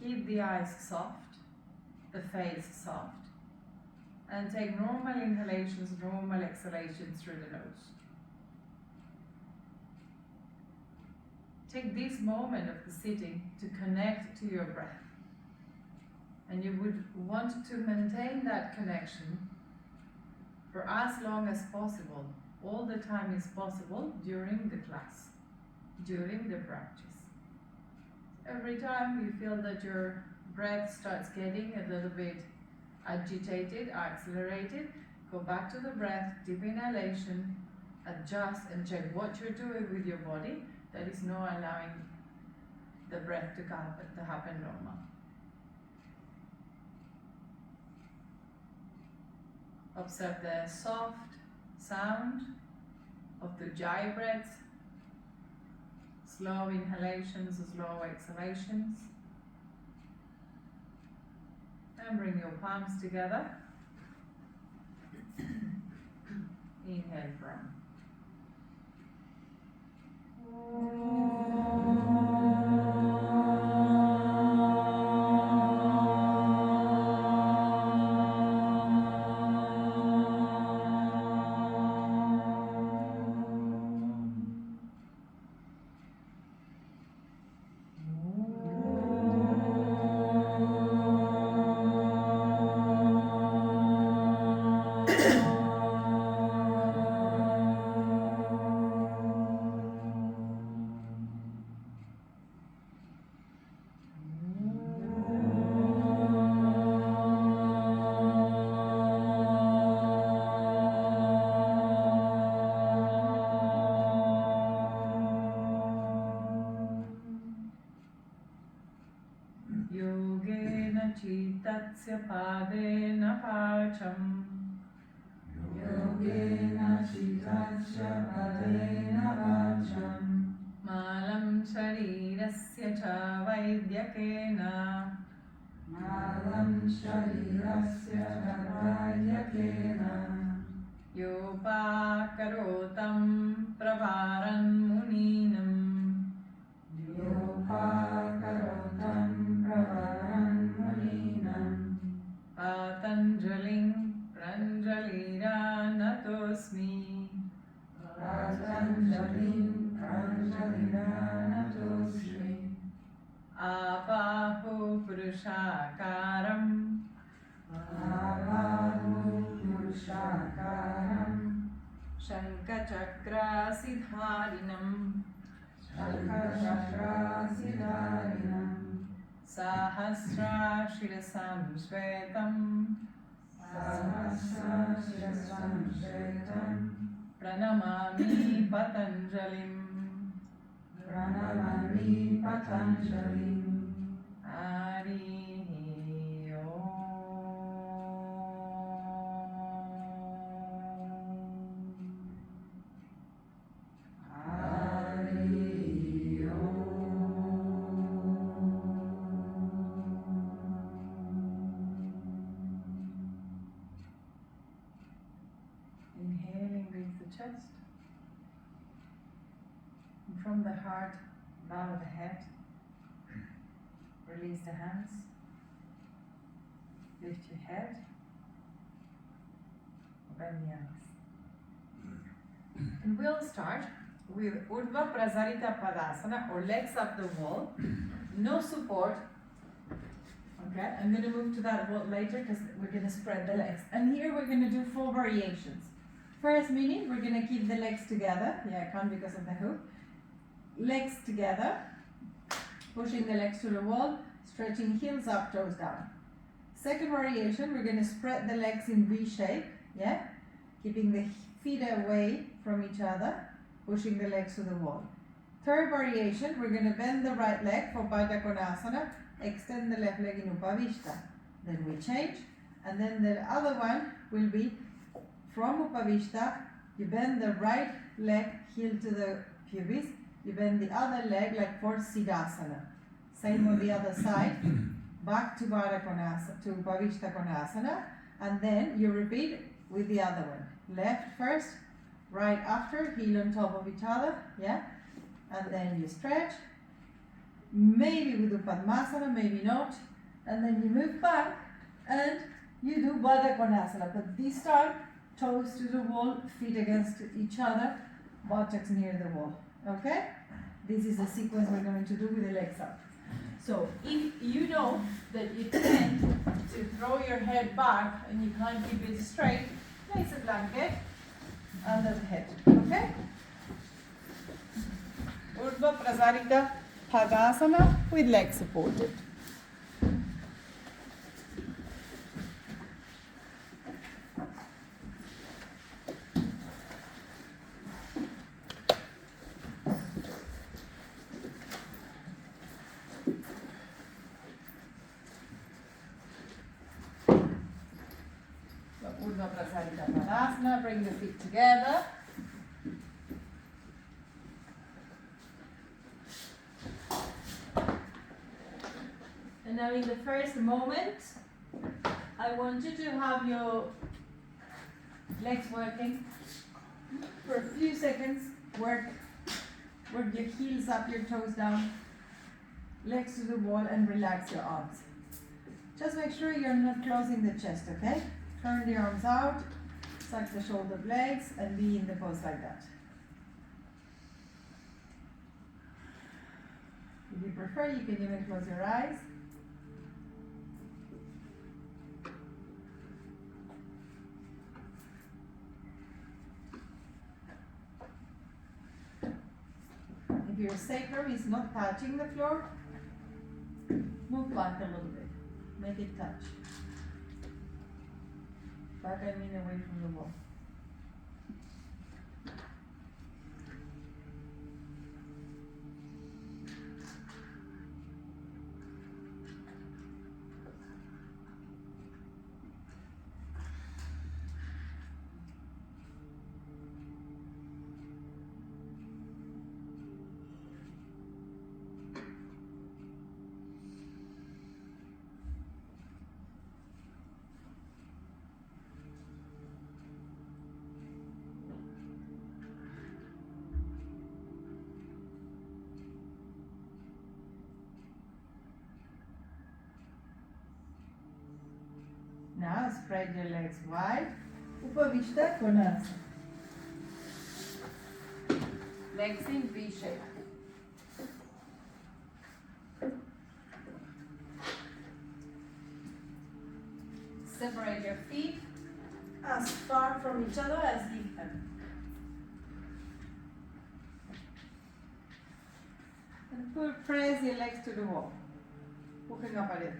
Keep the eyes soft, the face soft, and take normal inhalations, normal exhalations through the nose. Take this moment of the sitting to connect to your breath. And you would want to maintain that connection for as long as possible. All the time is possible during the class, during the practice. Every time you feel that your breath starts getting a little bit agitated, accelerated, go back to the breath, deep inhalation, adjust and check what you're doing with your body that is not allowing the breath to happen normal. Observe the soft sound of the Ujjayi breaths, slow inhalations, slow exhalations. And bring your palms together. Inhale from. Chitattsya padena pacham. Yogena chitattsya padena pacham. Malam sharirasya cha vaidyakena. Malam sharirasya cha vaidyakena. Yopakarotam pravaran muninam. Yopakarotam pravaran muninam. Patanjalim pranjalira natosmi. Patanjalim pranjalira natosmi. Apaho purushakaram. Avahu purushakaram. Shankachakrasidharinam. Shankachakra-siddharinam. Sahasra shirasam shvetam. Sahasra-shirasam shvetam. Pranamami Patanjalim. Pranamami Patanjalim. Hari Om. Hari Om. Inhaling with the chest. And from the heart, bow the head. Release the hands. Lift your head. Open the eyes. And we'll start with Urdhva Prasarita Padasana, or legs up the wall. No support. Okay, I'm going to move to that later because we're going to spread the legs. And here we're going to do 4 variations. First minute, we're going to keep the legs together. Yeah, I can't because of the hook. Legs together, pushing the legs to the wall, stretching heels up, toes down. Second variation, we're going to spread the legs in V shape. Yeah, keeping the feet away from each other, pushing the legs to the wall. Third variation, we're going to bend the right leg for Baddha Konasana, extend the left leg in Upavishta. Then we change, and then the other one will be from Upavishta, you bend the right leg, heel to the pubis, you bend the other leg like for Siddhasana. Same on the other side, back to Baddha Konasana, to Upavishta Konasana, and then you repeat with the other one. Left first, right after, heel on top of each other, yeah? And then you stretch, Maybe we do Padmasana, maybe not. And then you move back and you do Baddha Konasana. But this time, toes to the wall, feet against each other, buttocks near the wall. Okay? This is the sequence we're going to do with the legs up. So if you know that you tend to throw your head back and you can't keep it straight, place a blanket under the head. Okay? Urdhva Prasarita Padasana with legs supported. Urdhva Prasarita Padasana, bring the feet together. And now in the first moment, I want you to have your legs working for a few seconds. Work your heels up, your toes down, legs to the wall, and relax your arms. Just make sure you're not closing the chest, okay? Turn the arms out, suck the shoulder blades, and be in the pose like that. If you prefer, you can even close your eyes. If your sacrum is not touching the floor, move back a little bit. Make it touch. Back, I mean away from the wall. Now spread your legs wide. Upavishta Konasana. Legs in V shape. Separate your feet as far from each other as you can. And press your legs to the wall. Hooking up at it.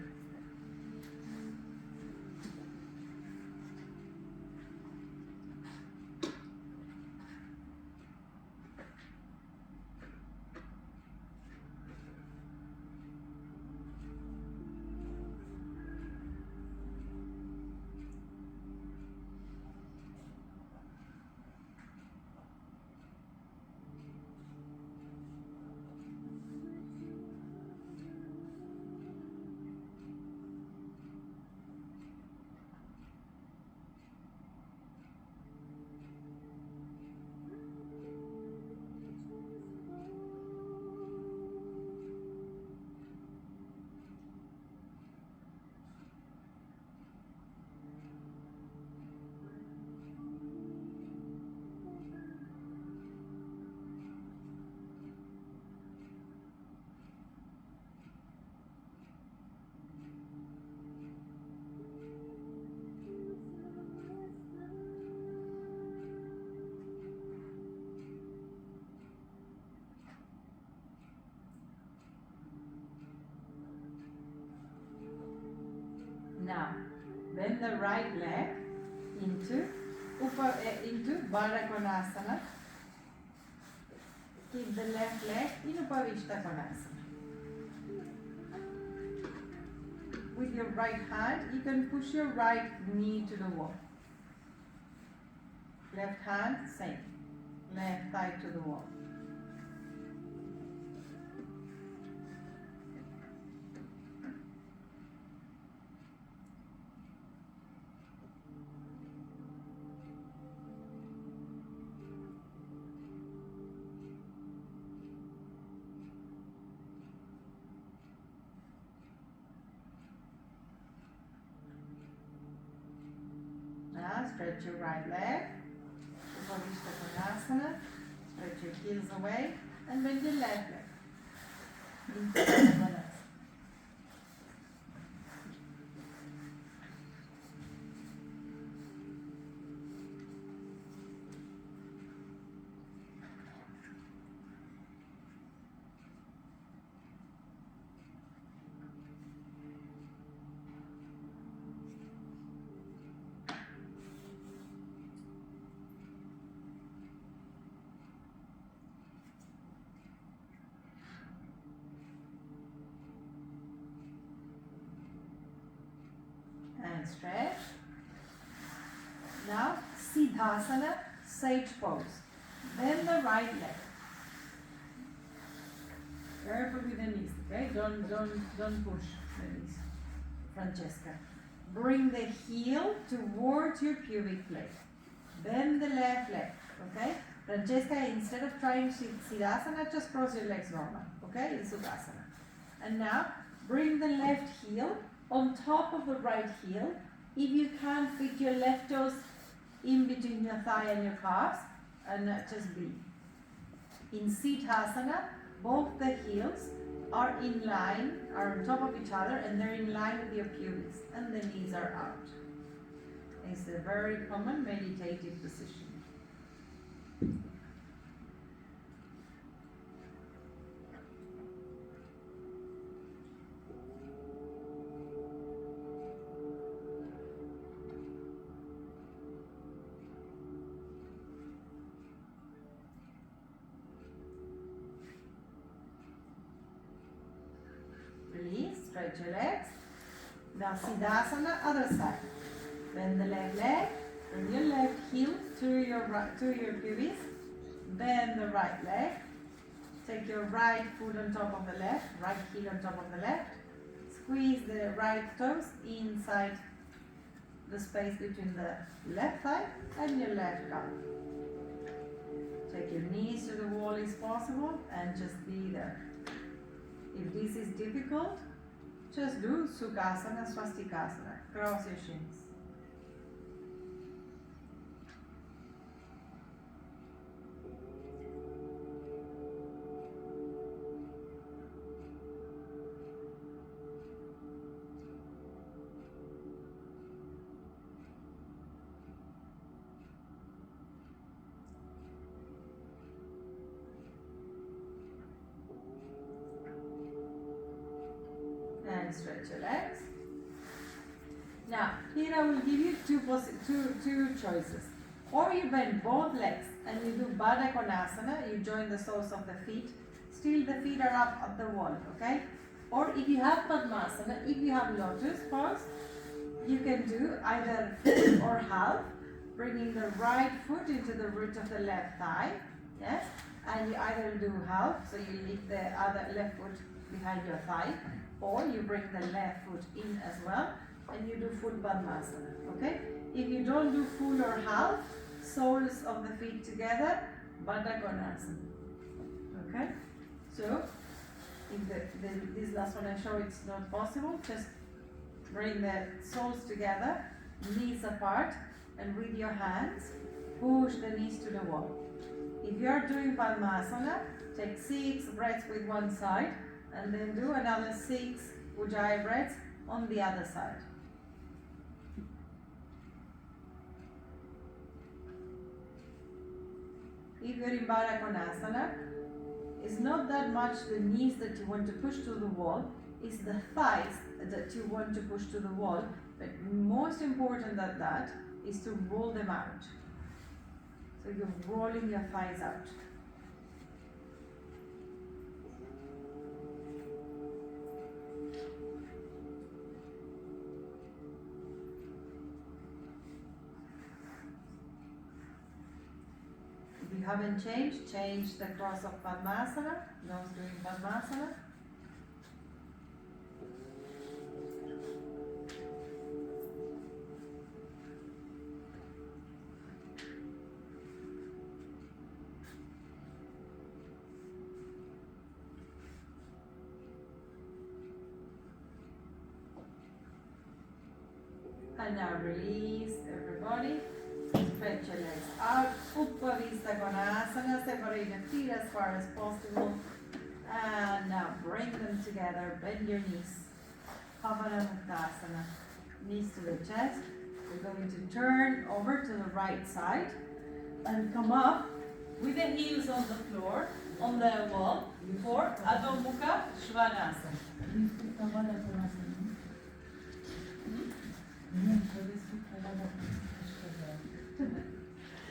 Now, bend the right leg into Baddha Konasana. Keep the left leg in Upavishta Konasana. With your right hand, you can push your right knee to the wall. Left hand, same. Left thigh to the wall. Now stretch your right leg. Upavishta Konasana. Stretch your heels away and bend your left leg. Into Konasana. And stretch. Now Siddhasana, sage pose. Bend the right leg. Careful with the knees, okay? Don't push the knees. Francesca. Bring the heel towards your pubic plate. Bend the left leg, okay? Francesca, instead of trying Siddhasana, just cross your legs normal, okay? In Sukhasana. And now, bring the left heel on top of the right heel. If you can, fit your left toes in between your thigh and your calves, and just be. In Siddhasana, both the heels are in line, are on top of each other, and they're in line with your pubis, and the knees are out. It's a very common meditative position. Release, stretch your legs. Now Siddhasana, other side. Bend the left leg, bring your left heel to your right, to your pubis. Bend the right leg. Take your right foot on top of the left, right heel on top of the left. Squeeze the right toes inside the space between the left thigh and your left calf. Take your knees to the wall if possible and just be there. If this is difficult, just do Sukhasana, Swastikasana. Cross your shins. And stretch your legs. Now, here I will give you two choices. Or you bend both legs and you do Baddha Konasana, you join the soles of the feet. Still the feet are up at the wall, okay? Or if you have Padmasana, if you have Lotus pose, you can do either full or half, bringing the right foot into the root of the left thigh, yes? And you either do half, so you lift the other left foot behind your thigh, or you bring the left foot in as well, and you do full Padmasana, okay? If you don't do full or half, soles of the feet together, Baddha Konasana, okay? So, if this last one I show it's not possible, just bring the soles together, knees apart, and with your hands, push the knees to the wall. If you are doing Padmasana, take 6 breaths with one side, and then do another 6 Ujjayi breaths on the other side. If you're in Baddha Konasana, it's not that much the knees that you want to push to the wall, it's the thighs that you want to push to the wall, but most important than that is to roll them out. So you're rolling your thighs out. If you haven't changed, change the cross of Padmasana, those doing Padmasana. And now release, everybody. body. Stretch your legs out. Uppa Vista Konasana. Separate your feet as far as possible. And now bring them together. Bend your knees. Pavana Muktasana. Knees to the chest. We're going to turn over to the right side and come up with the heels on the floor, on the wall, for Adho Mukha Svanasana.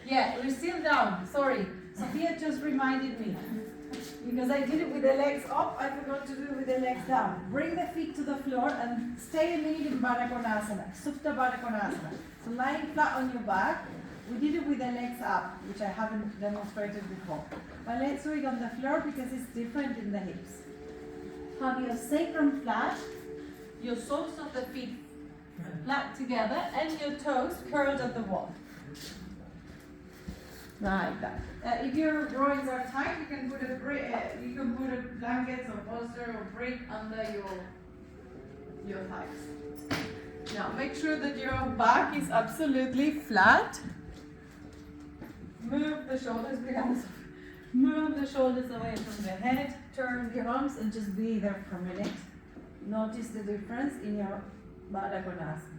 Yeah, we're still down. Sorry. Sophia just reminded me. Because I did it with the legs up, I forgot to do it with the legs down. Bring the feet to the floor and stay a minute in Baddha Konasana, Supta Baddha Konasana. So lying flat on your back. We did it with the legs up, which I haven't demonstrated before. But let's do it on the floor because it's different in the hips. Have your sacrum flat, your soles of the feet flat together, and your toes curled at the wall. Like that. If your groins are tight, you can put a blanket or bolster or brick under your thighs. Now make sure that your back is absolutely flat. Move the shoulders behind. Move the shoulders away from the head. Turn the arms and just be there for a minute. Notice the difference in your Baddha Konasana.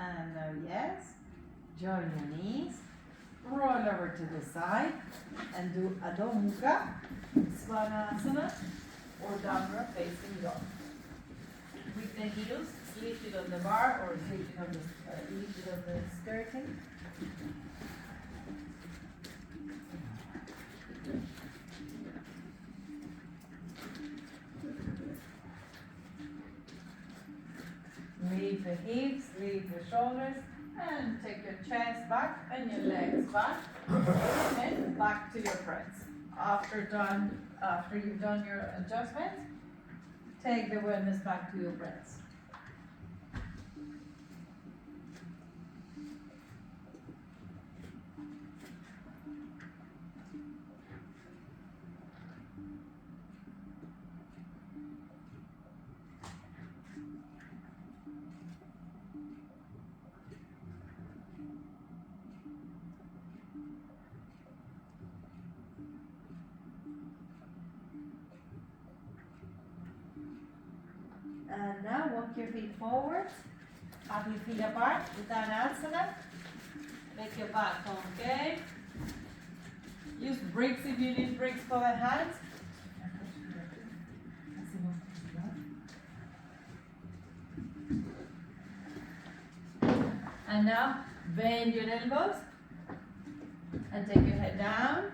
And now yes, join your knees, roll over to the side and do Adho Mukha Svanasana or downward facing dog. With the heels lifted on the bar or lifted on the skirting. Leave the hips, leave the shoulders, and take your chest back and your legs back, and back to your breaths. After you've done your adjustment, take the awareness back to your breaths. And now walk your feet forward, have your feet apart, Uttanasana. Make your back concave. Use bricks if you need bricks for the hands. And now bend your elbows and take your head down.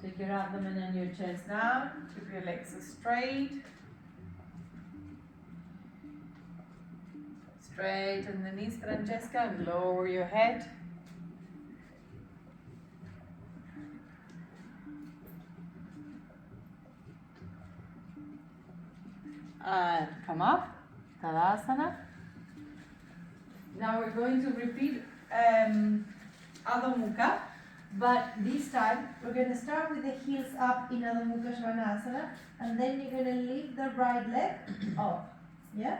Take your abdomen and your chest down. Keep your legs straight. Straighten the knees, Francesca, and lower your head. And come up, Tadasana. Now we're going to repeat Adho Mukha. But this time, we're going to start with the heels up in Adho Mukha Svanasana, and then you're going to lift the right leg up, yeah?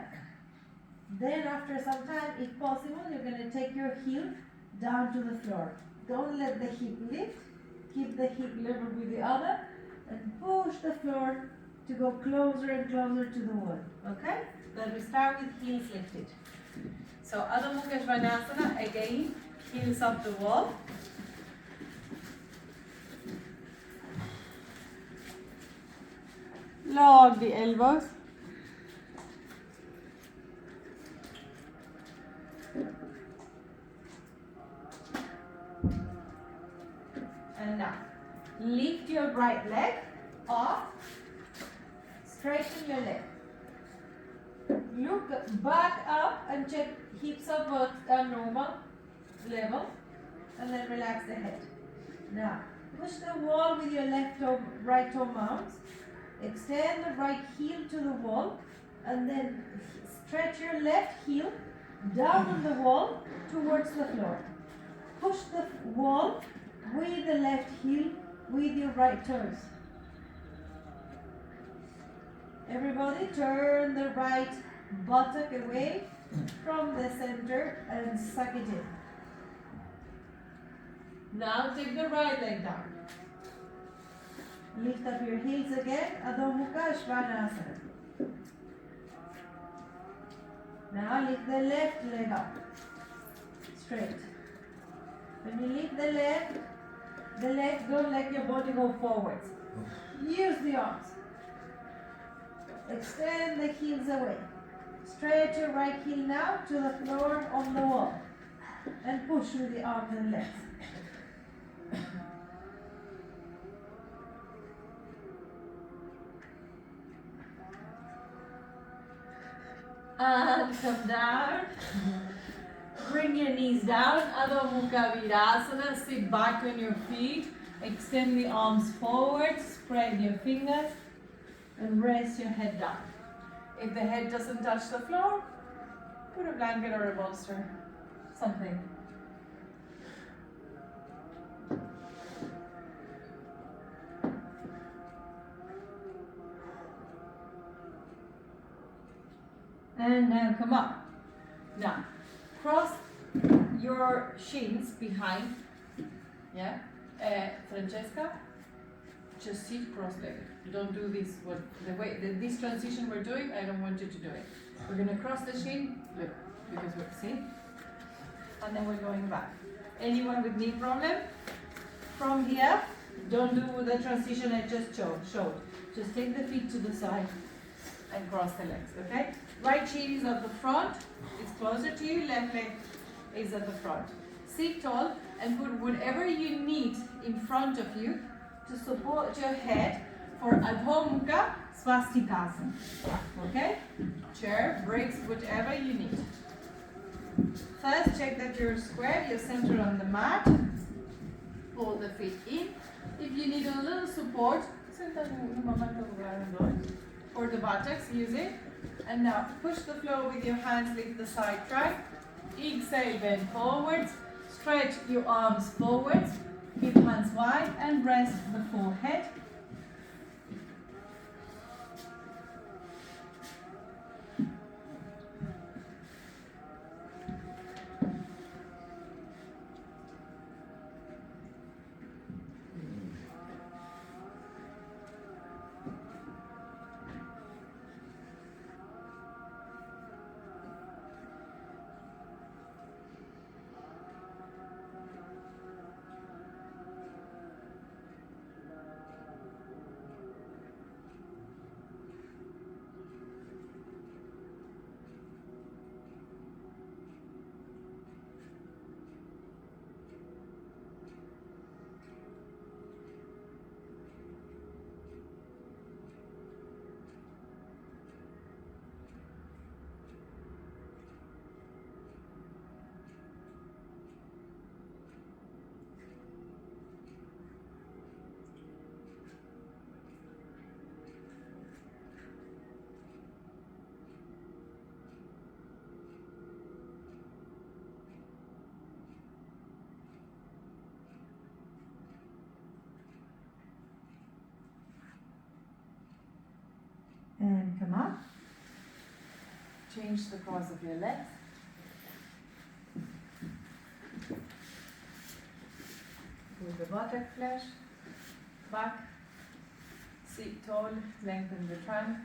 Then after some time, if possible, you're going to take your heel down to the floor. Don't let the hip lift, keep the hip level with the other, and push the floor to go closer and closer to the wall. Okay? Then we start with heels lifted. So Adho Mukha Svanasana, again, heels up the wall. Lock the elbows. And now, lift your right leg off, straighten your leg. Look back up and check hips are normal level, and then relax the head. Now, push the wall with your left toe, right toe mounts. Extend the right heel to the wall, and then stretch your left heel down on the wall towards the floor. Push the wall with the left heel with your right toes. Everybody turn the right buttock away from the center and suck it in. Now take the right leg down. Lift up your heels again, Adho Mukha Svanasana. Now lift the left leg up, straight. When you lift the leg, don't let your body go forwards. Use the arms. Extend the heels away. Stretch your right heel now to the floor on the wall. And push with the arms and legs. And come down. Bring your knees down. Adho Mukha Virasana. Sit back on your feet. Extend the arms forward. Spread your fingers. And rest your head down. If the head doesn't touch the floor, put a blanket or a bolster. Something. And now come up. Now, cross your shins behind. Yeah? Francesca, just sit cross-legged. Don't do this. This transition we're doing, I don't want you to do it. We're going to cross the shin, look, because see? And then we're going back. Anyone with knee problem? From here, don't do the transition I just showed. Just take the feet to the side and cross the legs, okay? Right shin is at the front, it's closer to you, left leg is at the front. Sit tall and put whatever you need in front of you to support your head for Adho Mukha Swastikasana. Okay? Chair, bricks, whatever you need. First, check that you're square, you're centered on the mat. Pull the feet in. If you need a little support, for the buttocks, use it. And now push the floor with your hands, lift the side track. Exhale, bend forwards. Stretch your arms forwards. Keep hands wide and rest the forehead. And come up. Change the cross of your legs. With the buttock flesh. Back. Sit tall, lengthen the trunk.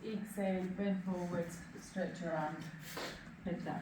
Exhale, bend forwards, stretch your arm, head down.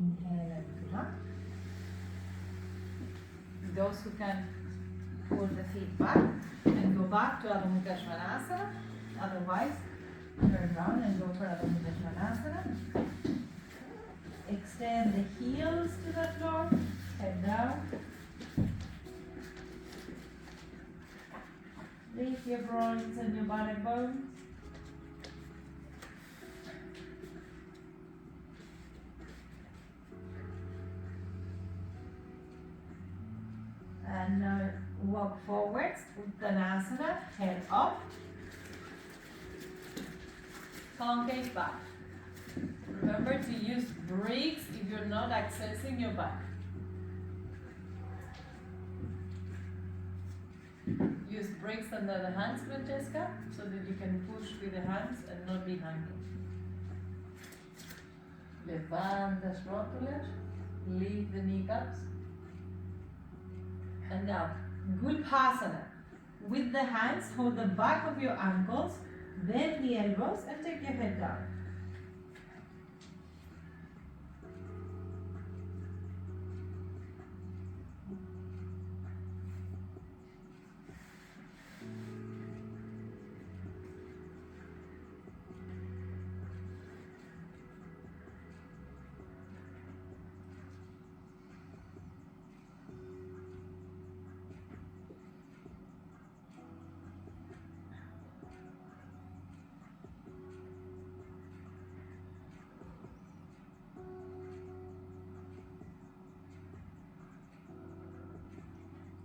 Inhale and pull up. Those who can pull the feet back and go back to Adho Mukha Svanasana. Otherwise, turn around and go for Adho Mukha Svanasana. Extend the heels to the floor, head down. Lift your brawls and your body bones. And now walk forwards, Uttanasana, head up. Concave back. Remember to use breaks if you're not accessing your back. Use breaks under the hands, Francesca, so that you can push with the hands and not be hanging. Levanta as rótulas, lift the kneecaps. And now, Gulpasana. With the hands, hold the back of your ankles, bend the elbows and take your head down.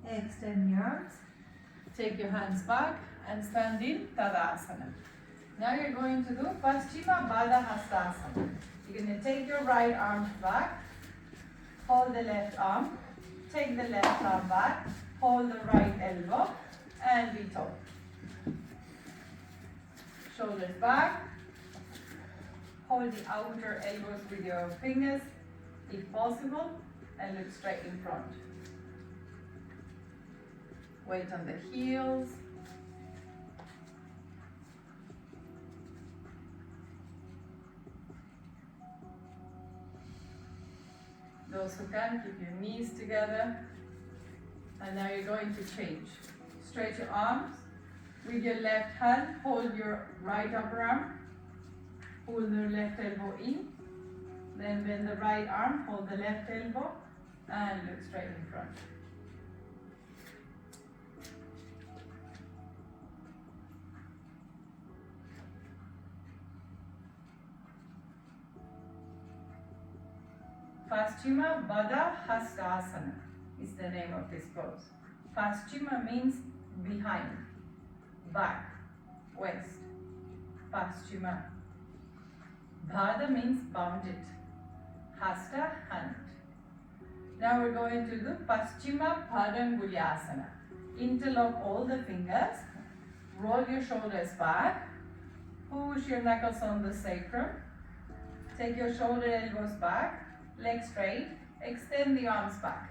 Extend your arms, take your hands back and stand in Tadasana. Now you're going to do Paschima Baddha Hastasana. You're going to take your right arm back, hold the left arm, take the left arm back, hold the right elbow and be tall. Shoulders back, hold the outer elbows with your fingers if possible and look straight in front. Weight on the heels. Those who can, keep your knees together. And now you're going to change. Stretch your arms. With your left hand, hold your right upper arm. Pull the left elbow in. Then bend the right arm, hold the left elbow, and look straight in front. Paschima Baddha Hastasana is the name of this pose. Paschima means behind, back, west. Paschima. Baddha means bounded. Hasta, hand. Now we're going to do Paschima Padangulyasana. Interlock all the fingers, roll your shoulders back, push your knuckles on the sacrum, take your shoulder elbows back, legs straight, extend the arms back,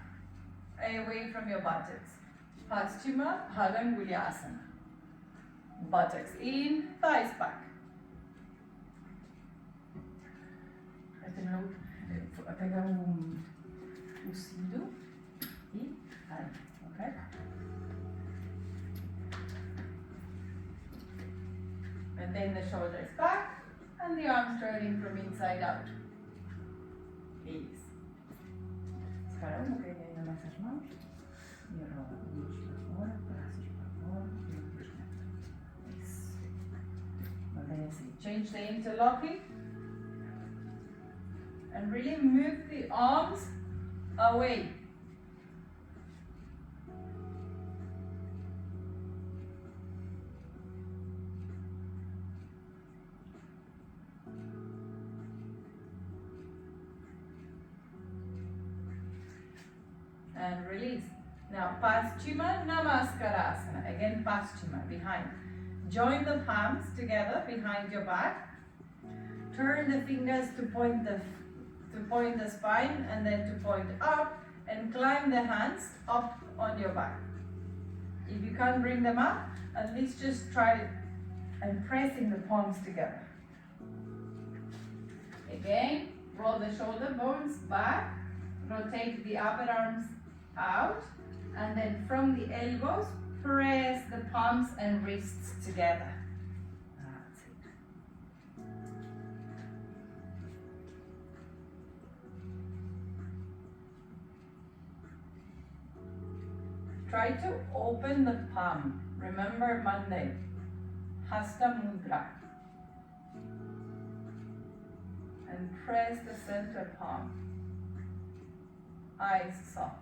away from your buttocks. Paschima Bhagangulyasana. Buttocks in, thighs back. Pega o cinto e aí, okay? And then the shoulders back and the arms turning from inside out. Isso. Espera um pouquinho ainda nessas mãos. E rola olhos para fora, braços para fora e ombros dentro. Isso. Mantém assim. Change the interlocking. And really move the arms away. And release. Now Paschima Namaskarasana. Again Paschima, behind. Join the palms together behind your back. Turn the fingers to point the spine and then to point up, and climb the hands up on your back. If you can't bring them up, at least just try and pressing the palms together. Again, roll the shoulder bones back, rotate the upper arms out, and then from the elbows, press the palms and wrists together. That's it. Try to open the palm. Remember Monday, Hasta Mudra. And press the center palm. Eyes soft.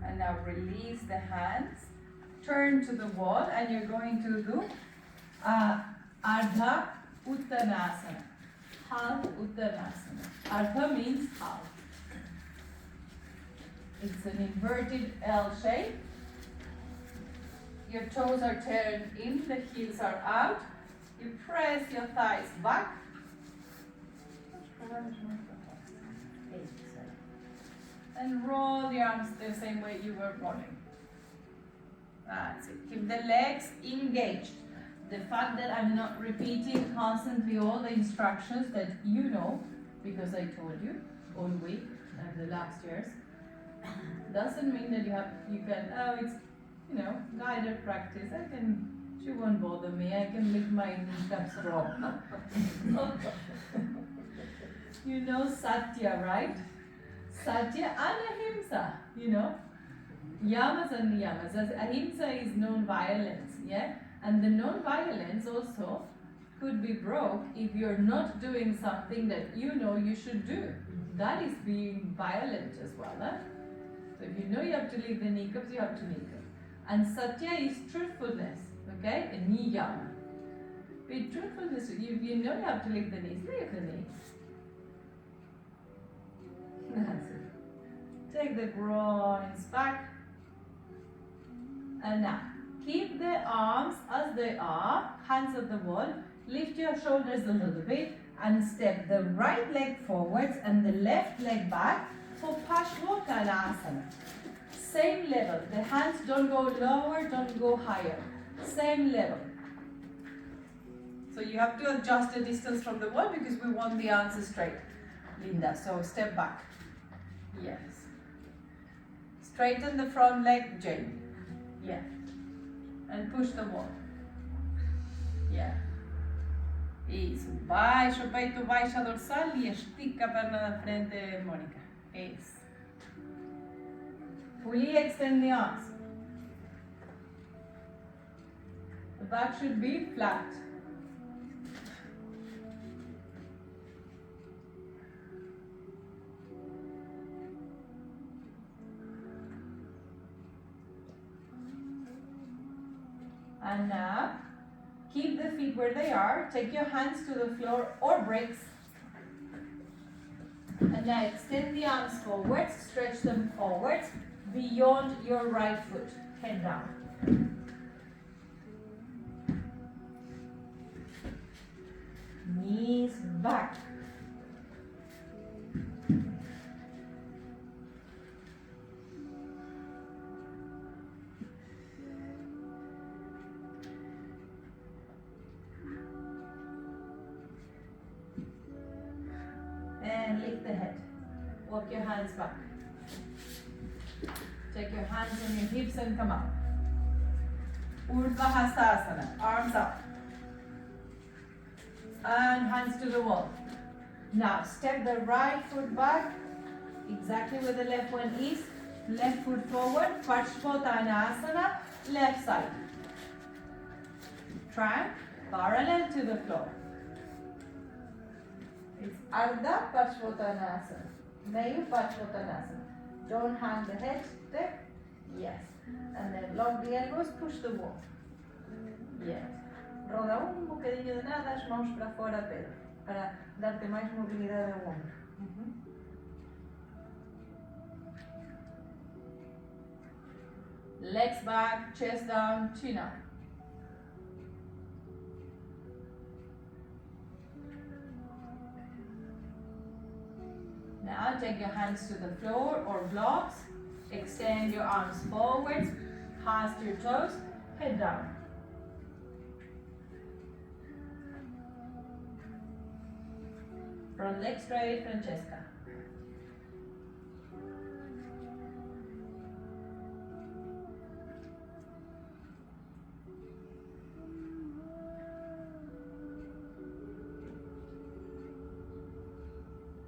And now release the hands. Turn to the wall and you're going to do Ardha Uttanasana. Half Uttanasana. Ardha means half. It's an inverted L shape. Your toes are turned in, the heels are out. You press your thighs back. And roll the arms the same way you were rolling. That's it. Keep the legs engaged. The fact that I'm not repeating constantly all the instructions that you know, because I told you all week and the last years, doesn't mean that you can, oh, it's, guided practice. She won't bother me. I can lift my kneecaps wrong. You know Satya, right? Satya and Ahimsa, Yamas and niyamas. As Ahimsa is non-violence, yeah? And the non-violence also could be broke if you're not doing something that you should do. That is being violent as well, huh? So if you have to leave the kneecaps, you have to kneecap. And Satya is truthfulness, okay? A niyama. Be truthfulness, if you have to leave the knees, leave the knees. That's it. Take the groins back. And now, keep the arms as they are, hands at the wall. Lift your shoulders a little bit and step the right leg forwards and the left leg back for Paschimottanasana. Same level. The hands don't go lower, don't go higher. Same level. So you have to adjust the distance from the wall because we want the arms straight. Linda, so step back. Yes. Straighten the front leg, Jane. Yeah. And push the wall. Yeah. Isso. Baixa o peito, baixa a dorsal e estica a perna da frente, Mônica. Isso. Fully extend the arms. The back should be flat. And now, keep the feet where they are. Take your hands to the floor or bricks. And now extend the arms forwards, stretch them forwards. beyond your right foot. Head down. Knees back. And lift the head. Walk your hands back. Take your hands on your hips and come up. Urdhva Hastasana, arms up. And hands to the wall. Now step the right foot back, exactly where the left one is. Left foot forward, Paschimottanasana, left side. Try parallel to the floor. It's Ardha Paschimottanasana. Mayu Paschimottanasana. Don't hang the head there. Yes. And then lock the elbows, push the wall. Yes. Roda bocadinho de nada, as mãos para fora, Pedro, para darte mais mobilidade ao ombro. Legs back, chest down, chin up. Now take your hands to the floor or blocks. Extend your arms forwards, past your toes, head down. Front leg straight, Francesca.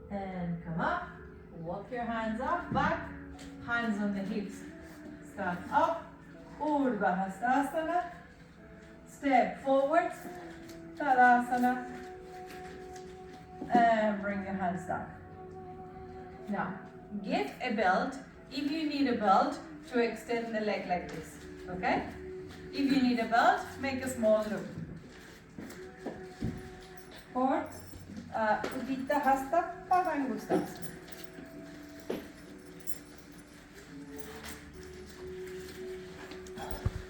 And come up, walk your hands up, back, hands on the hips. Stand up, Urdhva Hastasana, step forward, Tadasana, and bring your hands down. Now, get a belt if you need a belt to extend the leg like this, okay? If you need a belt, make a small loop. Or Udita Hasta Padangustasana.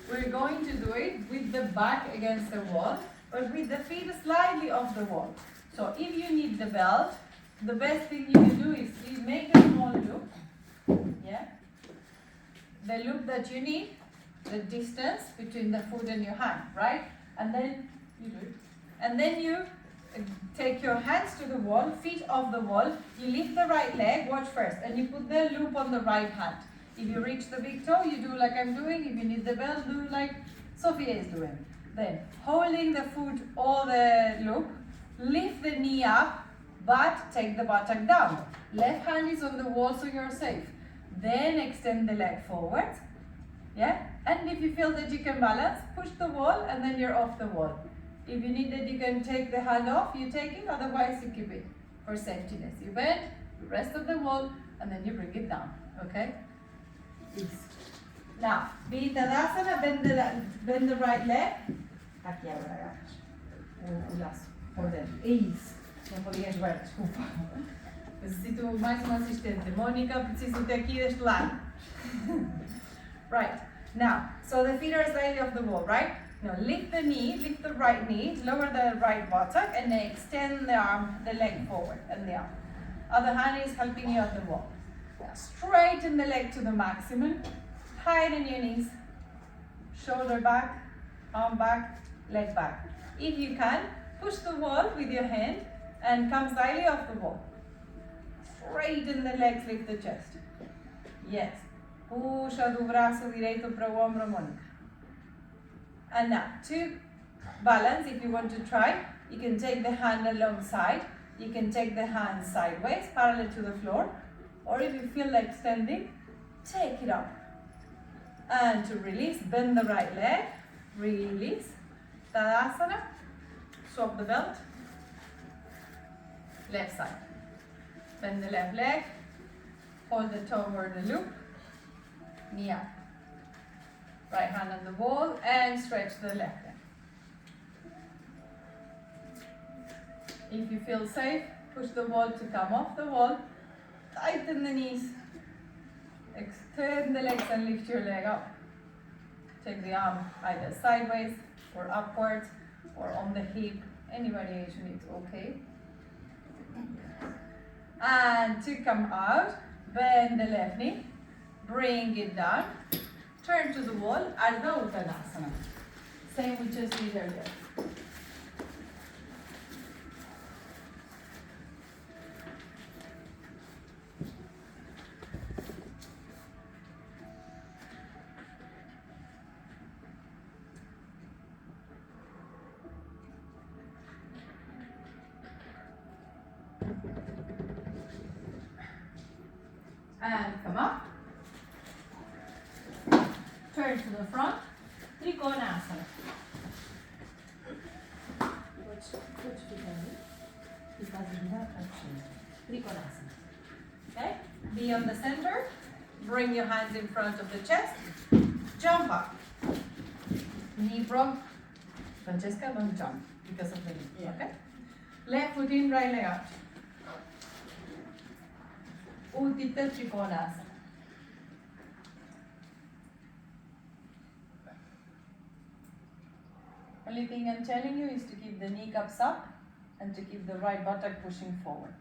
We're going to do it with the back against the wall, but with the feet slightly off the wall. So if you need the belt, the best thing you can do is you make a small loop, yeah? The loop that you need, the distance between the foot and your hand, right? And then you do it. And then you take your hands to the wall, feet off the wall, you lift the right leg, watch first, and you put the loop on the right hand. If you reach the big toe, you do like I'm doing. If you need the belt, do like Sophia is doing. Then, holding the foot or the loop, lift the knee up, but take the buttock down. Left hand is on the wall, so you're safe. Then extend the leg forward, yeah? And if you feel that you can balance, push the wall, and then you're off the wall. If you need that you can take the hand off, you take it, otherwise you keep it for safetyness. You bend, the rest of the wall, and then you bring it down, okay? Now, be Tadasana, bend the right leg. Aqui agora agarras o laço por dentro. É isso. Não podias ver, desculpa. Necessito mais uma assistente. Mônica, preciso ter aqui deste lado. Right. Now, so the feet are slightly off the wall, right? Now lift the knee, lift the right knee, lower the right buttock, and then extend the arm, the leg forward and the arm. Other hand is helping you off the wall. Now straighten the leg to the maximum. Tighten your knees. Shoulder back, arm back, leg back. If you can, push the wall with your hand and come slightly off the wall. Straighten the legs, lift the chest. Yes. Puxa do braço direito para o ombro, Mônica. And now, to balance, if you want to try, you can take the hand alongside. You can take the hand sideways, parallel to the floor. Or if you feel like standing, take it up. And to release, bend the right leg. Release. Tadasana. Swap the belt. Left side. Bend the left leg. Hold the toe over the loop. Knee up. Right hand on the wall and stretch the left leg. If you feel safe, push the wall to come off the wall. Tighten the knees. Extend the legs and lift your leg up. Take the arm either sideways or upwards or on the hip. Any variation is okay. And to come out, bend the left knee, bring it down, turn to the wall, Ardha Uttanasana. Same we just did earlier. And come up. Turn to the front. Trikonasana. Which foot because we have option. Trikonasana. Okay? Be on the center. Bring your hands in front of the chest. Jump up. Knee broke. Francesca, don't jump because of the knee. Okay? Left foot in, right leg out. Uddita Trikonasana. Only thing I'm telling you is to keep the kneecaps up and to keep the right buttock pushing forward.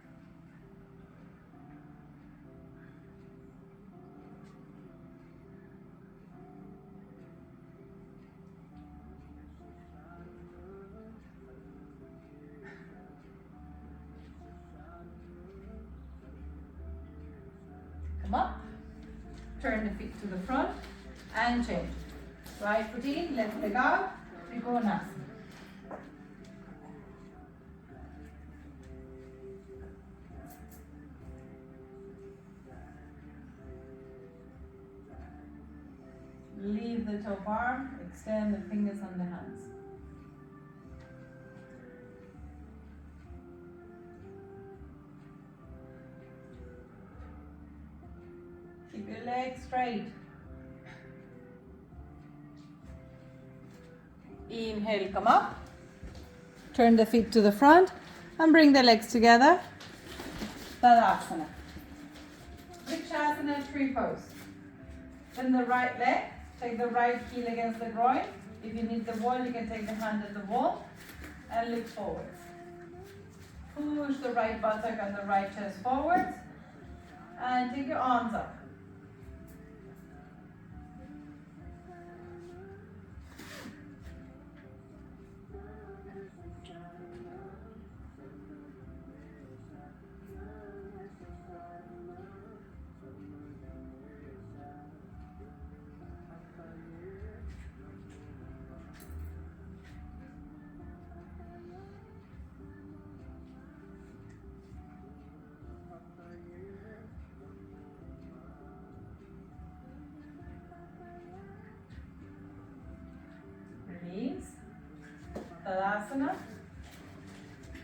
Come up, turn the feet to the front and change. Right foot in, left leg out, Trikonasana. Leave the top arm, extend the fingers on the hands. Keep your legs straight. Inhale, come up. Turn the feet to the front and bring the legs together. Tadasana. Vrikshasana, tree pose. Then the right leg, take the right heel against the groin. If you need the wall, you can take the hand at the wall and look forwards. Push the right buttock and the right chest forwards and take your arms up. Release. Tadasana.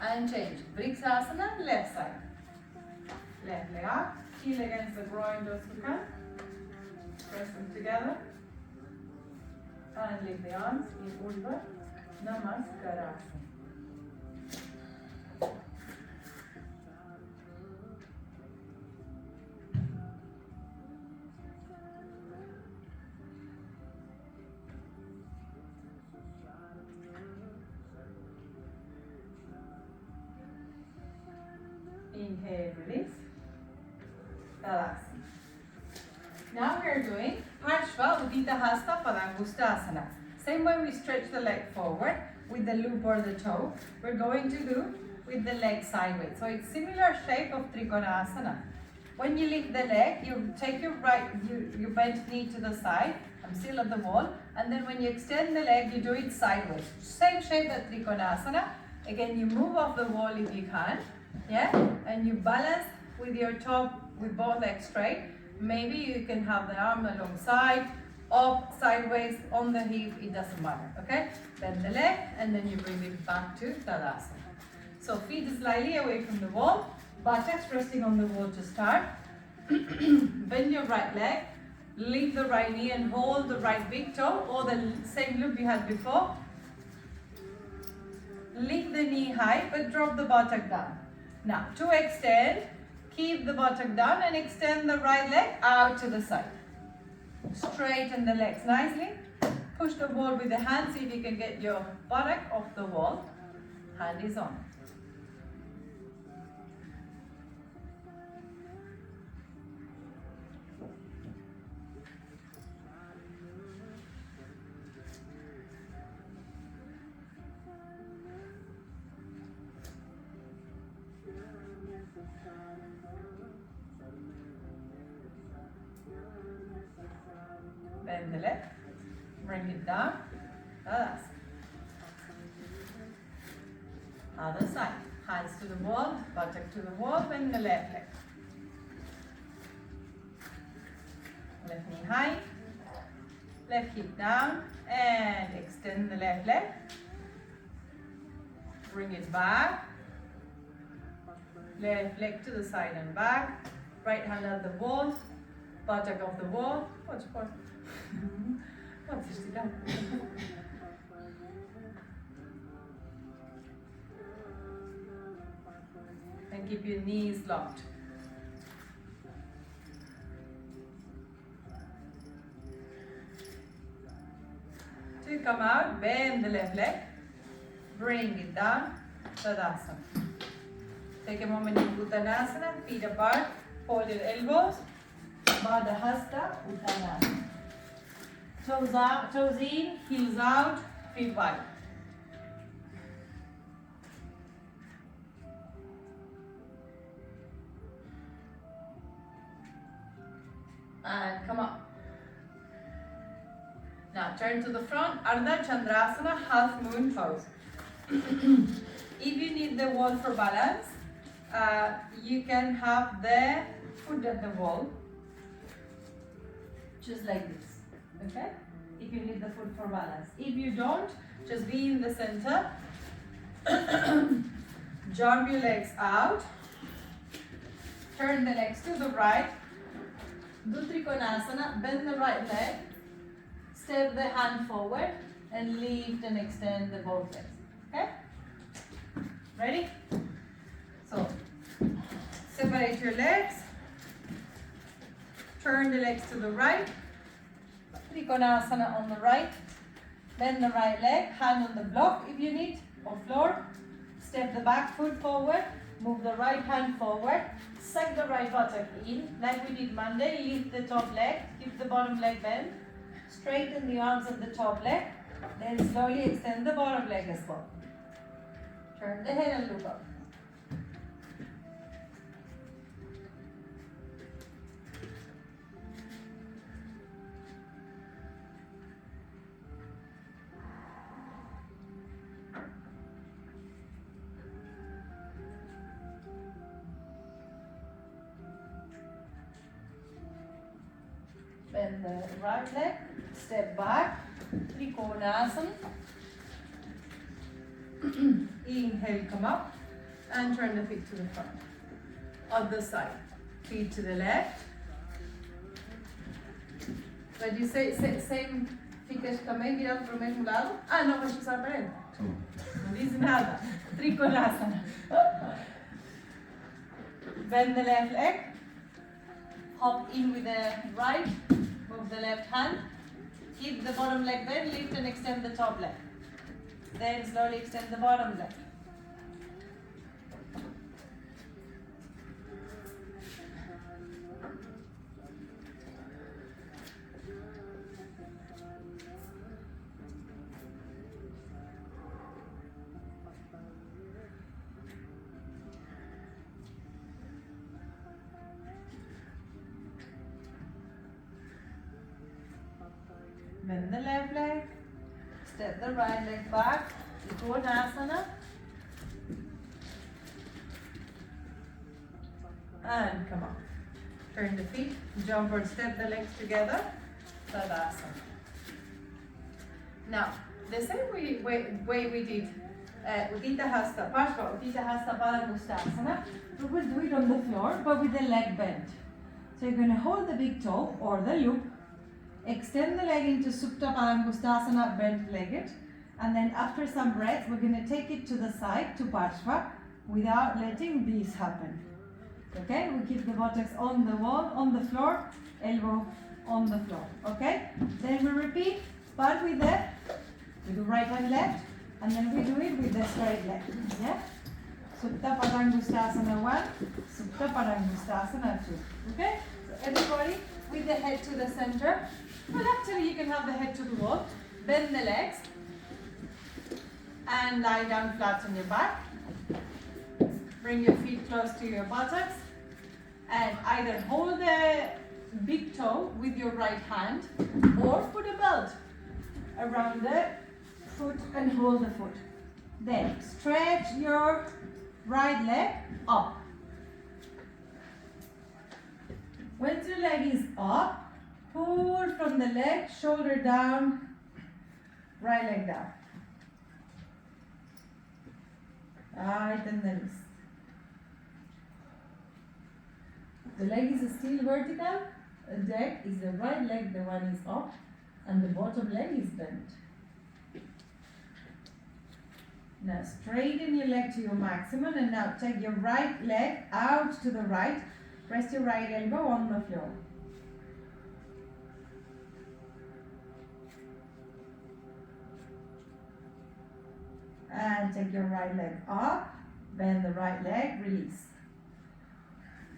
And change. Vrikshasana, left side. Left leg up. Heel against the groin, those who can. Press them together. And lift the arms in Urdhva Namaskarasana. Inhale, release. Tadasana. Now we are doing Parshva Udita Hasta Padangustasana. Same way we stretch the leg forward with the loop or the toe, we're going to do with the leg sideways. So it's similar shape of Trikonasana. When you lift the leg, you take your you bend knee to the side. I'm still at the wall. And then when you extend the leg, you do it sideways. Same shape as Trikonasana. Again, you move off the wall if you can. Yeah? And you balance with your top with both legs straight. Maybe you can have the arm alongside, up, sideways, on the hip, it doesn't matter, okay? Bend the leg and then you bring it back to Tadasana. So feet slightly away from the wall, buttocks resting on the wall to start. Bend your right leg, lift the right knee and hold the right big toe, or the same loop you had before. Lift the knee high but drop the buttock down. Now to extend, Keep the buttock down and extend the right leg out to the side. Straighten the legs nicely. Push the wall with the hand. See if you can get your buttock off the wall. Hand is on. Bend the leg, bring it down, Tadasana. Other side, hands to the wall, buttock to the wall, bend the left leg. Left knee high, left hip down, and extend the left leg. Bring it back, left leg to the side and back, right hand on the wall, buttock of the wall. Watch. What's it done? And keep your knees locked. To come out, bend the left leg, bring it down, Tadasana. Take a moment in Uttanasana, feet apart, fold your elbows, Baddha Hasta, Uttanasana. Toes out, toes in, heels out, feet wide. And come up. Now turn to the front, Ardha Chandrasana, half moon pose. If you need the wall for balance, you can have the foot at the wall, just like this. Okay? If you need the foot for balance. If you don't, just be in the center. Jump your legs out. Turn the legs to the right. Do Trikonasana. Bend the right leg. Step the hand forward and lift and extend the both legs. Okay? Ready? So, separate your legs. Turn the legs to the right. Trikonasana on the right. Bend the right leg, hand on the block if you need, or floor. Step the back foot forward. Move the right hand forward. Suck the right buttock in, like we did Monday. Lift the top leg, keep the bottom leg bent. Straighten the arms of the top leg. Then slowly extend the bottom leg as well. Turn the head and look up. Bend the right leg, step back, Trikonasana. Inhale, come up, and turn the feet to the front. Other side, feet to the left. But you say same, ficas também virado para o mesmo lado? Ah, não, vais passar para ele. Não diz nada. Trikonasana. Bend the left leg. Hop in with the right, move the left hand, keep the bottom leg bent, lift and extend the top leg. Then slowly extend the bottom leg. Bend the left leg, step the right leg back, Trikonasana, and come on. Turn the feet, jump or step the legs together, Tadasana. Now, the same way we did Uddita Hasta, Parshva, Uddita Hasta Padangustasana, we will do it on the floor, but with the leg bent. So you're going to hold the big toe or the loop, extend the leg into Supta Padangustasana, bent legged, and then after some breath, we're going to take it to the side, to Parshva, without letting this happen. Okay, we keep the buttocks on the wall, on the floor, elbow on the floor. Okay, then we repeat, but we do right and left, and then we do it with the straight leg. Yeah, Supta Padangustasana 1, Supta Padangustasana 2. Okay, so everybody with the head to the center. Well, actually, you can have the head to the wall, bend the legs, and lie down flat on your back. Bring your feet close to your buttocks and either hold the big toe with your right hand or put a belt around the foot and hold the foot. Then stretch your right leg up. Once your leg is up, pull from the leg, shoulder down, right leg down. Tighten the wrist. The leg is still vertical. The deck is the right leg, the one is up, and the bottom leg is bent. Now straighten your leg to your maximum, and now take your right leg out to the right. Rest your right elbow on the floor. And take your right leg up, bend the right leg, release.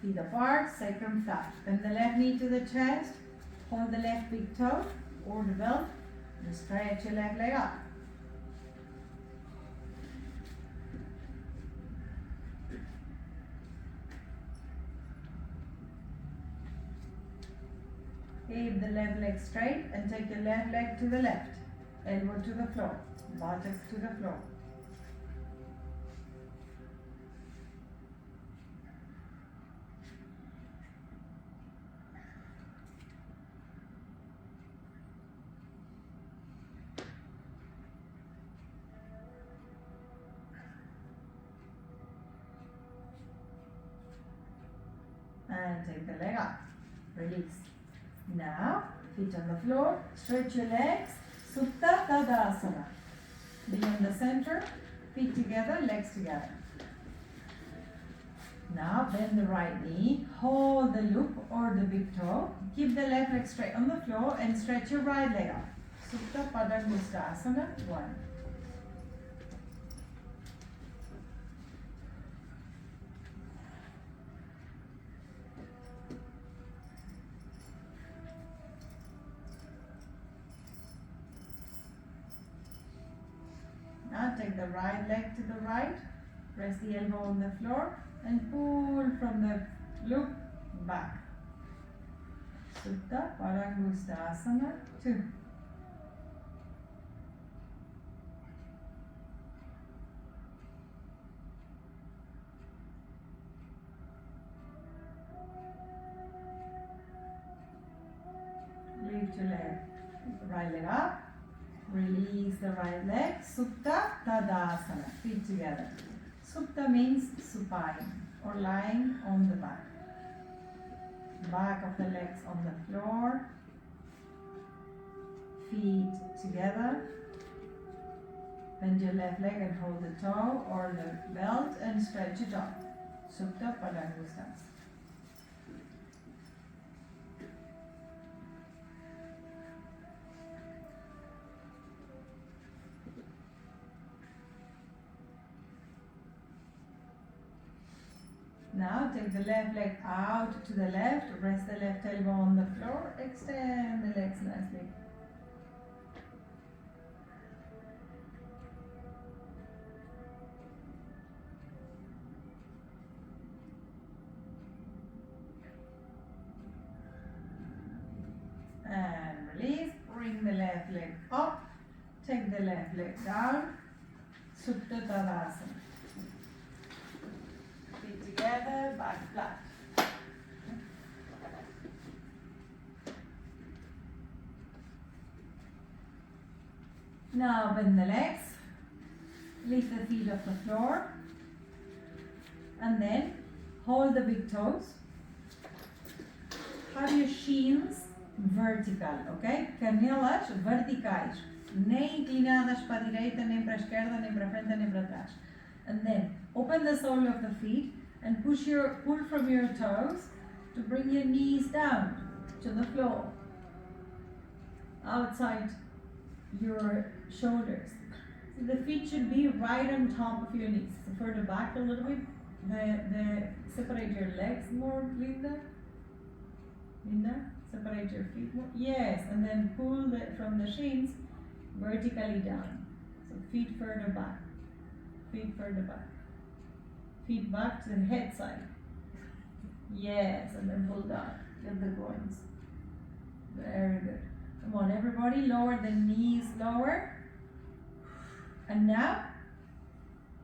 Feet apart, sacrum flat. Bend the left knee to the chest, hold the left big toe or the belt, and stretch your left leg up. Keep the left leg straight and take your left leg to the left, elbow to the floor, buttocks to the floor. And take the leg up, release. Now, feet on the floor, stretch your legs, Supta Tadasana. Be in the center, feet together, legs together. Now, bend the right knee, hold the loop or the big toe, keep the left leg straight on the floor and stretch your right leg up. Supta Padangustasana 1. Now take the right leg to the right, press the elbow on the floor and pull from the loop back. Supta Padangustasana 2. Lift your leg, right leg up. Release the right leg, Supta Tadasana, feet together. Supta means supine or lying on the back. Back of the legs on the floor, feet together. Bend your left leg and hold the toe or the belt and stretch it up. Supta Padangustasana. Now take the left leg out to the left, rest the left elbow on the floor, extend the legs nicely. And release, bring the left leg up, take the left leg down, Supta Tadasana. Together, back flat. Now bend the legs, lift the feet off the floor, and then hold the big toes. Have your shins vertical, ok? Canelas verticais, nem inclinadas para a direita, nem para a esquerda, nem para a frente, nem para trás. And then open the sole of the feet and pull from your toes to bring your knees down to the floor, outside your shoulders. So the feet should be right on top of your knees. So further back a little bit. Separate your legs more, Linda. Linda, separate your feet more. Yes, and then pull from the shins vertically down. So feet further back. Feet further back. Feet back to the head side. Yes, and then pull down. Get the groins. Very good. Come on, everybody, lower the knees lower. And now,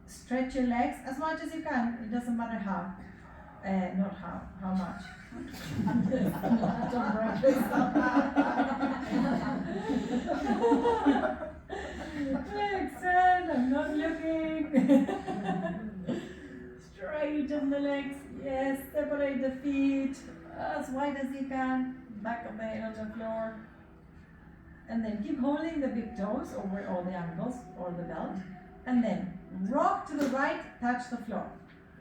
stretch your legs as much as you can. It doesn't matter how. Not how much. Don't break yourself. Excellent, I'm not looking. Straighten the legs. Yes, separate the feet as wide as you can. Back of the head on the floor. And then keep holding the big toes over all the ankles or the belt. And then rock to the right, touch the floor.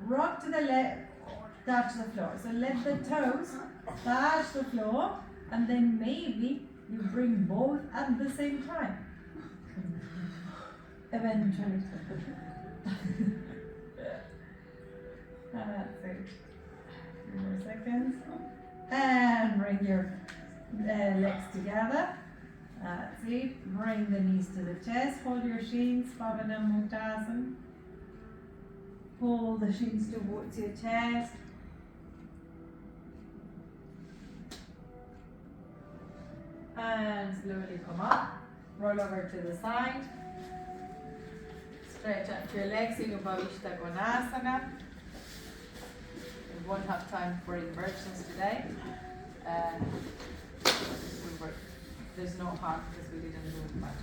Rock to the left, touch the floor. So let the toes touch the floor, and then maybe you bring both at the same time. Eventually. That's it. 2 more seconds. And bring your legs together. That's it. Bring the knees to the chest. Hold your shins. Pavana Muktasana. Pull the shins towards your chest. And slowly come up. Roll over to the side. Stretch out your legs in Upavishta Konasana. We won't have time for inversions today. There's no harm because we didn't do much.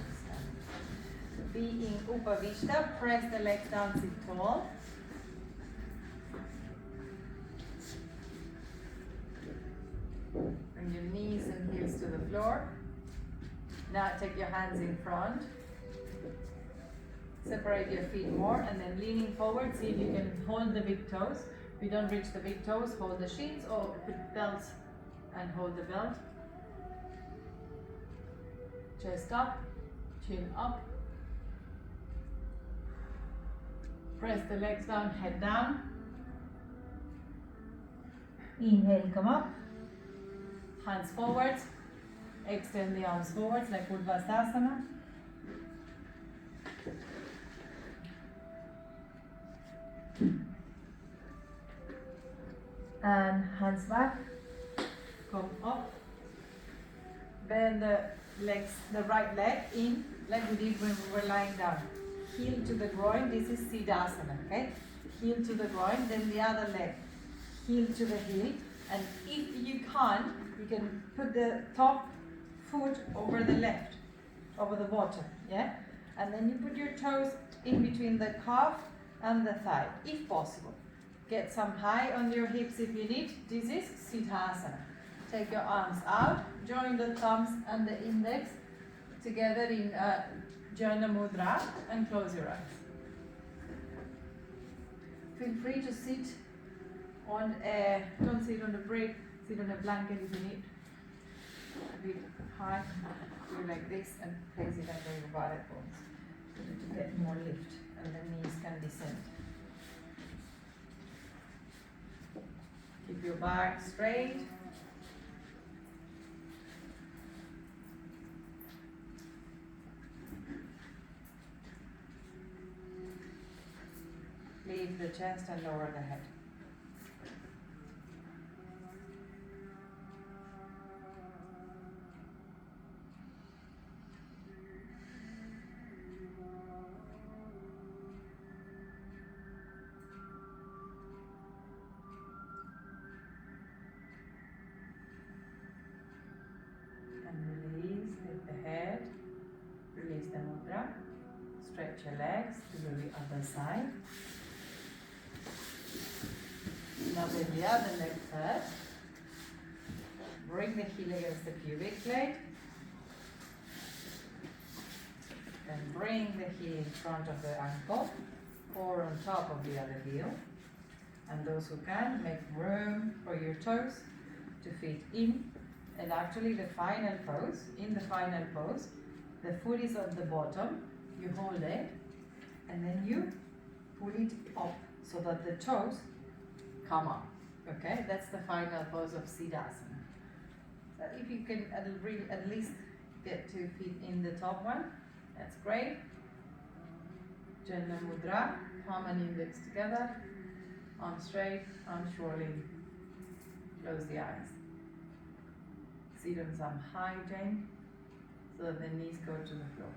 Be in Upavishta, press the legs down, sit tall. Bring your knees and heels to the floor. Now take your hands in front. Separate your feet more and then leaning forward, see if you can hold the big toes. If you don't reach the big toes, hold the shins or put belts and hold the belt. Chest up, chin up. Press the legs down, head down. Inhale, come up. Hands forwards. Extend the arms forwards like Urdhvastasana. And hands back. Come up. Bend the legs, the right leg in, like we did when we were lying down. Heel to the groin, this is Siddhasana, okay? Heel to the groin, then the other leg. Heel to the heel, and if you can put the top foot over the left, over the bottom, yeah? And then you put your toes in between the calf and the thigh, if possible. Get some high on your hips if you need. This is Siddhasana. Take your arms out, join the thumbs and the index together in Jana Mudra and close your eyes. Feel free to sit on don't sit on the brick, sit on a blanket if you need. A bit high, do like this and place it under your body bones to get more lift and the knees can descend. Keep your back straight. Leave the chest and lower the head. And release, lift the head, release the mudra, stretch your legs to the other side. Now bend the other leg first. Bring the heel against the pubic blade. Then bring the heel in front of the ankle or on top of the other heel. And those who can, make room for your toes to fit in. And actually the final pose, in the final pose, the foot is at the bottom, you hold it, and then you pull it up so that the toes come up. Okay, that's the final pose of Siddhasana. So if you can at least get 2 feet in the top one, that's great. Jana Mudra, palm and index together, arms straight, arms rolling, close the eyes. Sit on some high Jane, so that the knees go to the floor.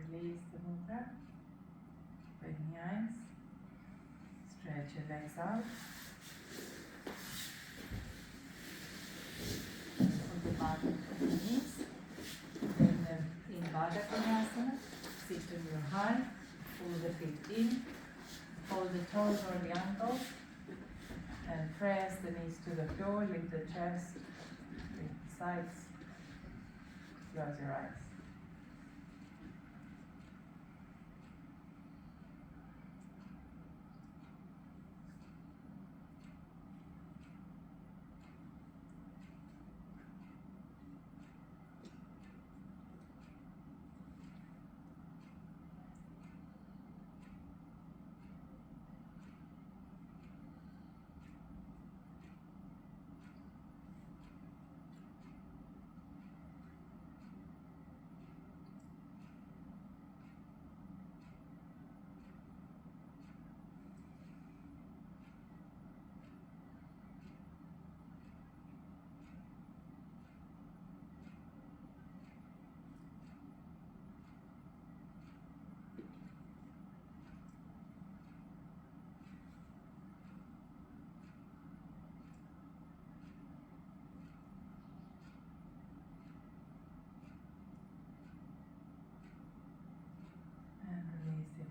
Release the mudra, open the eyes, stretch your legs out, put the back of the knees, then in Baddha Konasana, sit on your hand, pull the feet in, hold the toes or the ankles, and press the knees to the floor, lift the chest, lift the sides, close your eyes.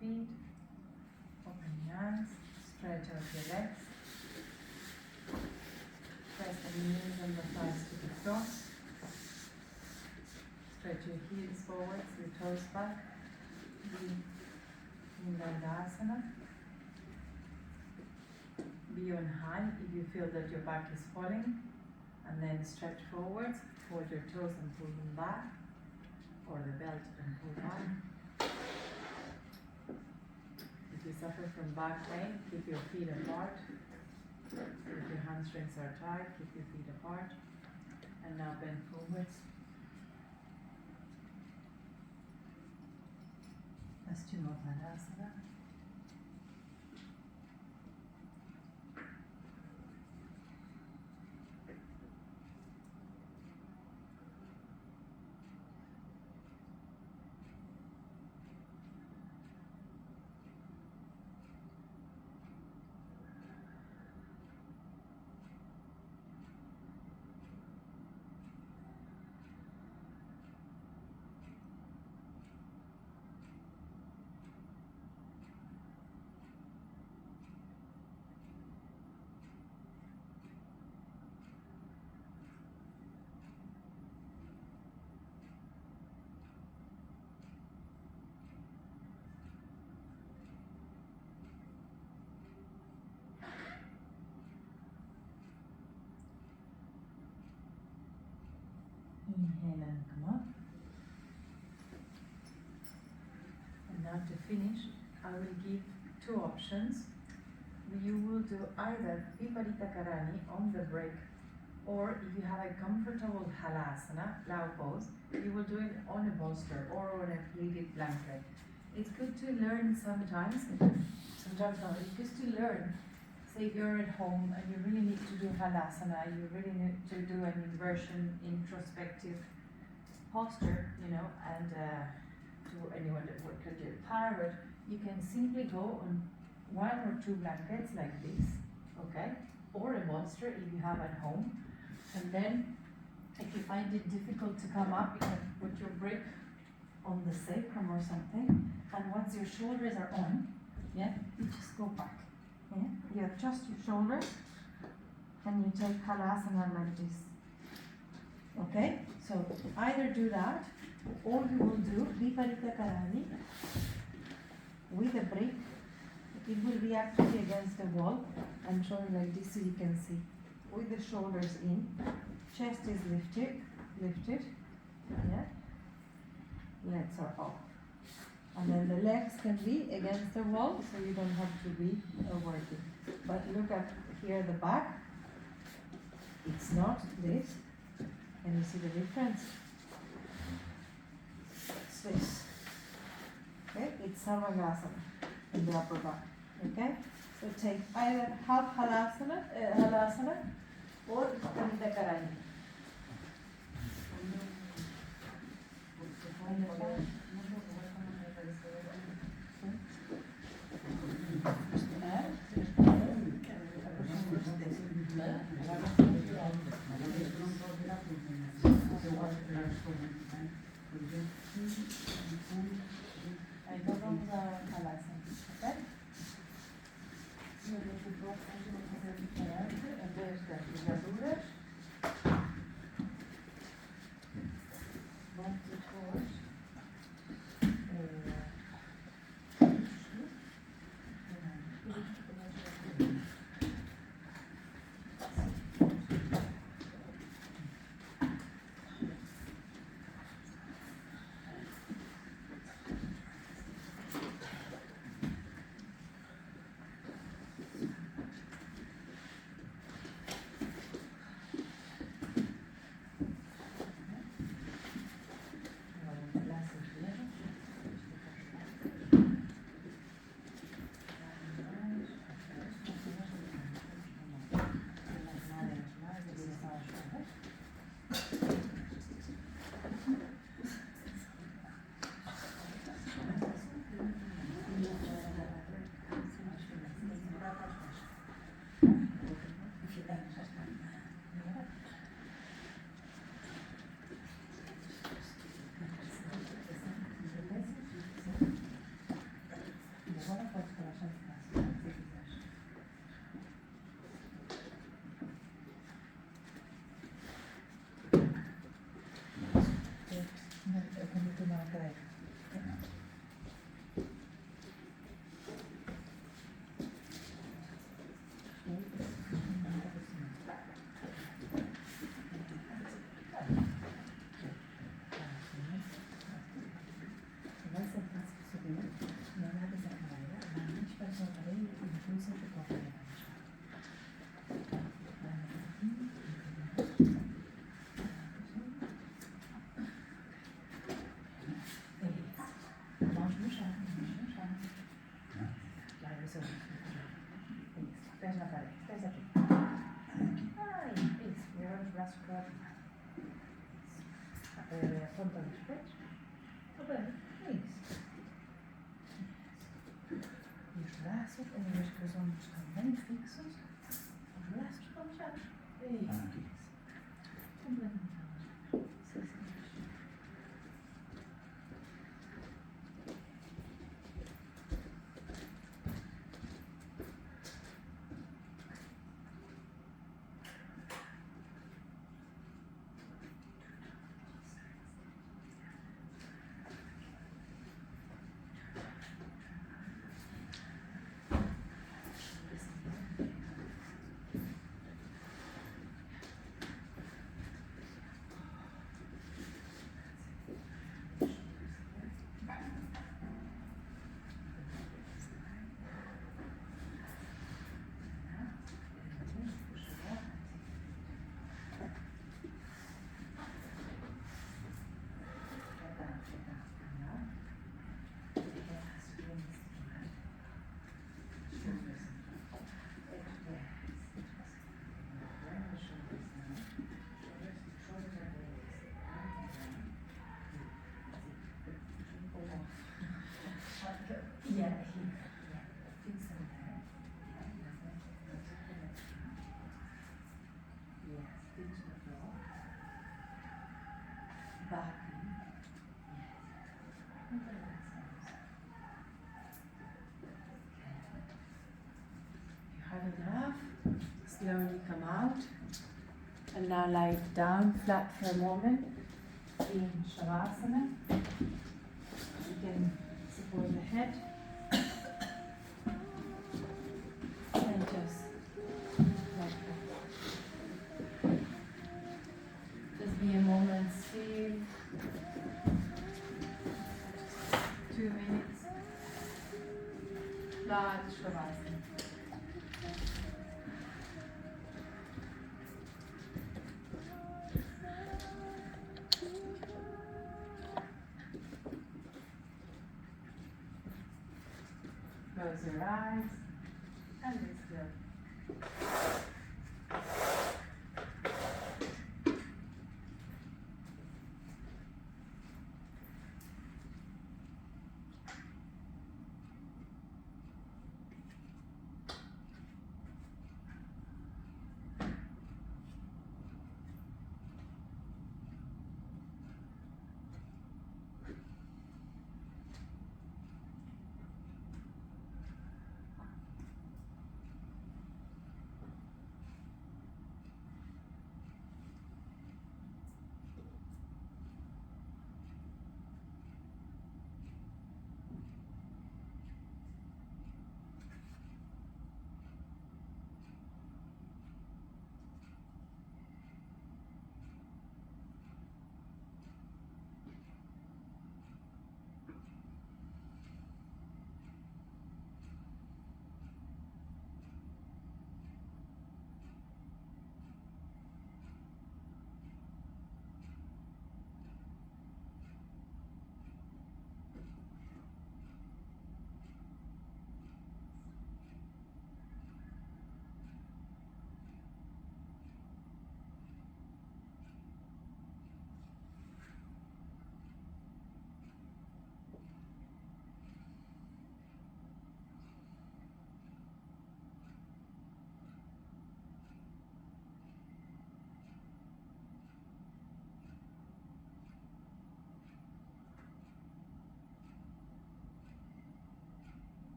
Feet, open your eyes, stretch out your legs, press the knees and the thighs to the floor, stretch your heels forwards, your toes back, in Dandasana. Be on high if you feel that your back is falling, and then stretch forwards, hold your toes and pull them back, or the belt and pull back. If you suffer from back pain, keep your feet apart. If your hamstrings are tight, keep your feet apart. And now bend forwards. Paschimottanasana. Inhale and come up. And now to finish, I will give 2 options. you will do either Viparita Karani on the break, or if you have a comfortable halasana, plow pose, you will do it on a bolster or on a pleated blanket. It's good to learn sometimes no, it's good to learn. Say if you're at home and you really need to do halasana, you really need to do an inversion, introspective posture, you know, and to anyone that would get tired, you can simply go on one or two blankets like this, okay, or a bolster if you have at home, and then if you find it difficult to come up, you can put your brick on the sacrum or something, and once your shoulders are on, yeah, you just go back, yeah, you adjust your shoulders, and you take halasana like this, okay, so either do that, or you will do Viparita Karani with a brick. It will be actually against the wall. I'm showing like this so you can see. With the shoulders in, chest is lifted, yeah. Legs are off. And then the legs can be against the wall, so you don't have to be working. But look at here the back. It's not this. Can you see the difference? It's this. Okay, it's Sarvangasana in the upper back. Okay, so take either half halasana or Viparita Karani. I don't know the halasana, okay? En vez de ligaduras, manticoras, Pés na parede, pés aqui. Ai, isso, e agora os braços para a ponta dos pés. Está bem, é isso. E os braços, uma vez que os ombros estão bem fixos, os braços relaxados. É isso. Completamente relaxados. Sim, sim. slowly come out. And now lie down flat for a moment in Shavasana. You can support the head. And just like that. Just be a moment still. 2 minutes. Flat Shavasana. Close your eyes and be still.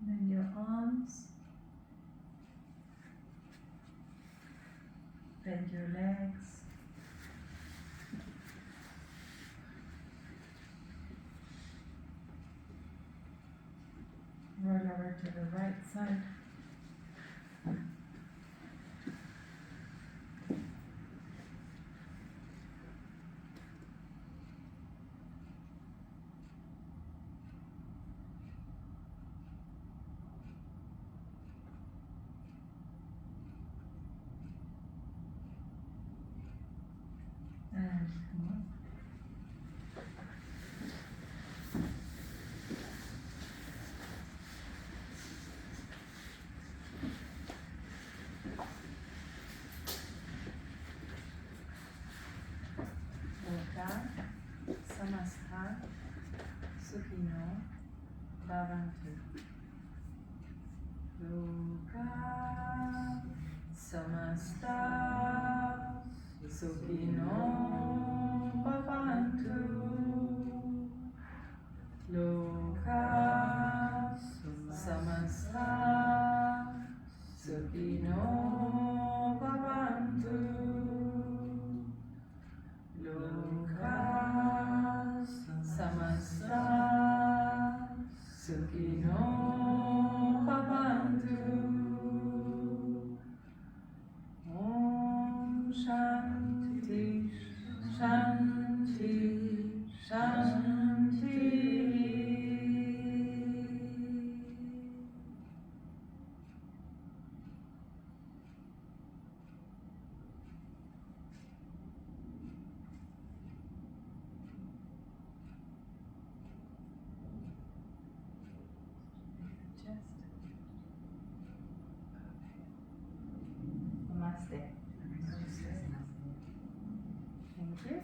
Bend your arms. Bend your legs. Roll over to the right side. And come up. Loka, Samastha, Sukhino, Bhavantu. Loka, Samastha, Sukhino, Bhavantu. Loka, Samastha, Sukhino, Bhavantu. Loka, Samastha, Sukhino, Bhavantu. Namaste. Thank you.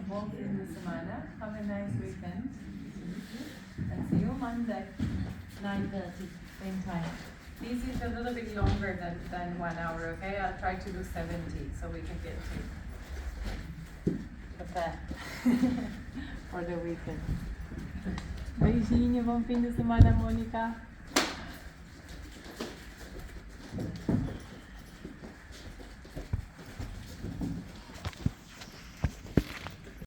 Bon fin de semana. Have a nice weekend. And see you Monday. 9:30, same time. This is a little bit longer than 1 hour, okay? I'll try to do 70 so we can get to prepare for the weekend. Beijinho, bom fim de semana, Mônica.